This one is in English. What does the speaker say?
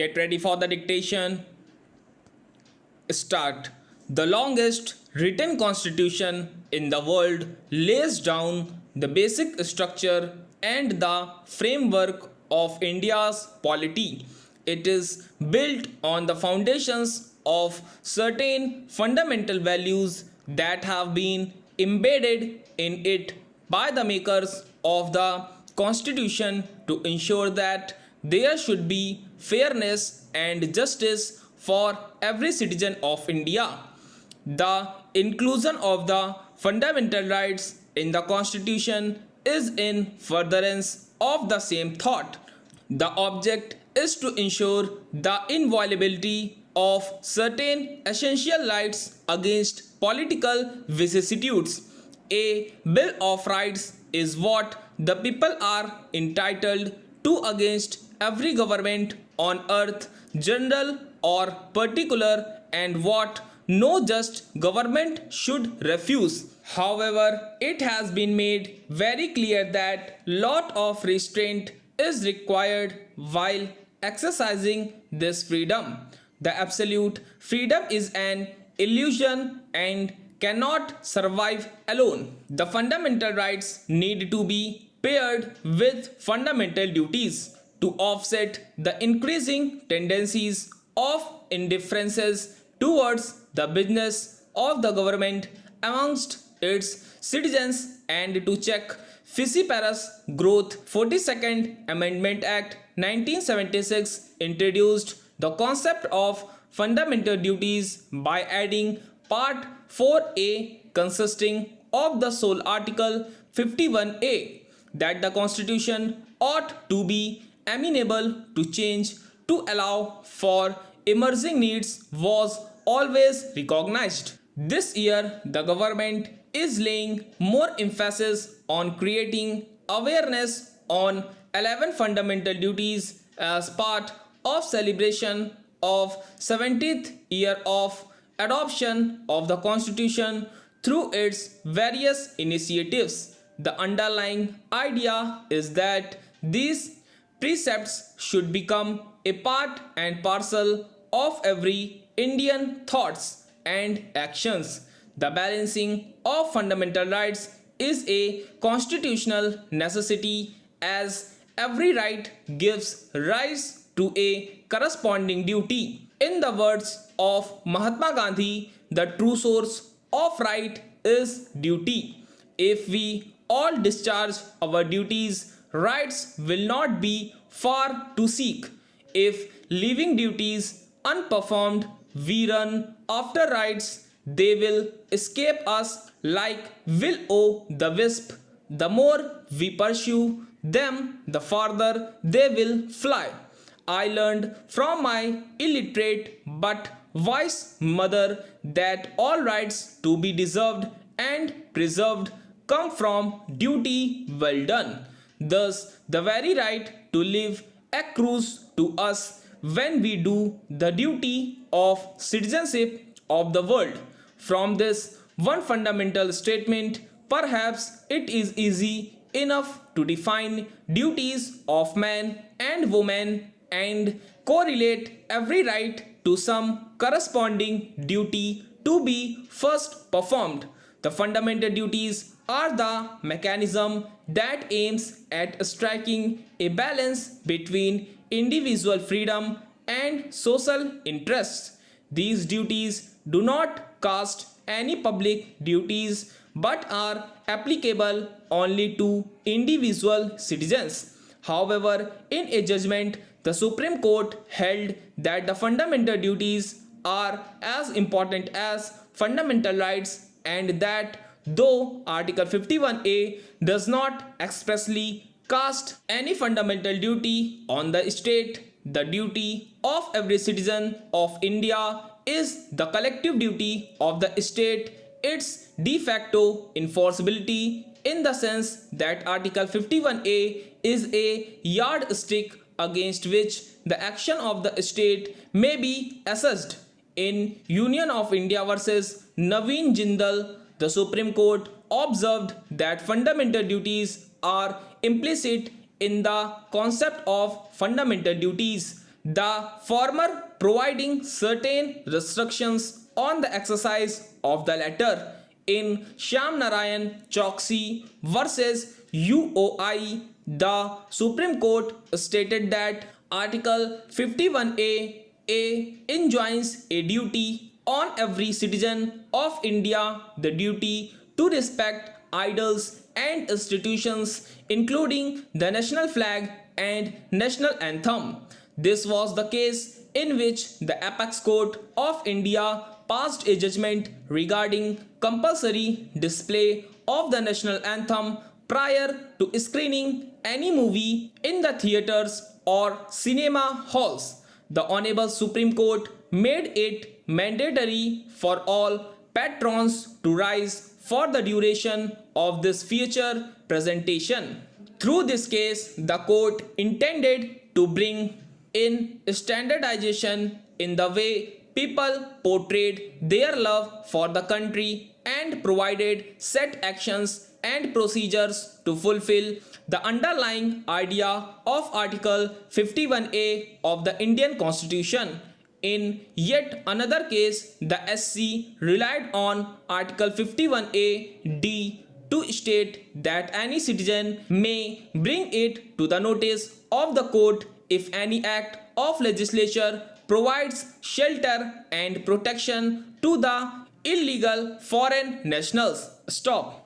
Get ready for the dictation. Start. The longest written constitution in the world lays down the basic structure and the framework of India's polity. It is built on the foundations of certain fundamental values that have been embedded in it by the makers of the constitution to ensure that there should be fairness and justice for every citizen of India. The inclusion of the fundamental rights in the constitution is in furtherance of the same thought. The object is to ensure the inviolability of certain essential rights against political vicissitudes. A Bill of Rights is what the people are entitled to against every government on earth, general or particular, and what no just government should refuse. However, it has been made very clear that lot of restraint is required while exercising this freedom. The absolute freedom is an illusion and cannot survive alone. The fundamental rights need to be paired with fundamental duties to offset the increasing tendencies of indifferences towards the business of the government amongst its citizens and to check Fissiparous growth. 42nd Amendment Act 1976 introduced the concept of fundamental duties by adding Part 4A consisting of the sole Article 51A that the Constitution ought to be amenable to change to allow for emerging needs was always recognized. This year, the government is laying more emphasis on creating awareness on 11 fundamental duties as part of celebration of 70th year of adoption of the Constitution through its various initiatives. The underlying idea is that these precepts should become a part and parcel of every Indian thoughts and actions. The balancing of fundamental rights is a constitutional necessity as every right gives rise to a corresponding duty. In the words of Mahatma Gandhi, the true source of right is duty. If we all discharge our duties, rights will not be far to seek. If leaving duties unperformed, we run after rights, they will escape us like will-o'-the-wisp. The more we pursue them, the farther they will fly. I learned from my illiterate but wise mother that all rights to be deserved and preserved come from duty well done. Thus, the very right to live accrues to us when we do the duty of citizenship of the world. From this one fundamental statement, perhaps it is easy enough to define duties of man and woman and correlate every right to some corresponding duty to be first performed. The fundamental duties are the mechanism that aims at striking a balance between individual freedom and social interests. These duties do not cast any public duties but are applicable only to individual citizens. However, in a judgment, the Supreme Court held that the fundamental duties are as important as fundamental rights and that though Article 51A does not expressly cast any fundamental duty on the state, the duty of every citizen of India is the collective duty of the state, its de facto enforceability in the sense that Article 51A is a yardstick against which the action of the state may be assessed. In Union of India versus Naveen Jindal, the Supreme Court observed that fundamental duties are implicit in the concept of fundamental duties. the former providing certain restrictions on the exercise of the latter. In Shyam Narayan Chokshi versus UOI, the Supreme Court stated that Article 51A enjoins a duty on every citizen of India, the duty to respect idols and institutions, including the national flag and national anthem. This was the case in which the Apex Court of India passed a judgment regarding compulsory display of the national anthem prior to screening any movie in the theatres or cinema halls. The Honorable Supreme Court made it mandatory for all patrons to rise for the duration of this future presentation. Through this case, the court intended to bring in standardization in the way people portrayed their love for the country and provided set actions and procedures to fulfill the underlying idea of Article 51A of the Indian Constitution. In yet another case, the SC relied on Article 51A(d) to state that any citizen may bring it to the notice of the court if any act of legislature provides shelter and protection to the illegal foreign nationals. Stop.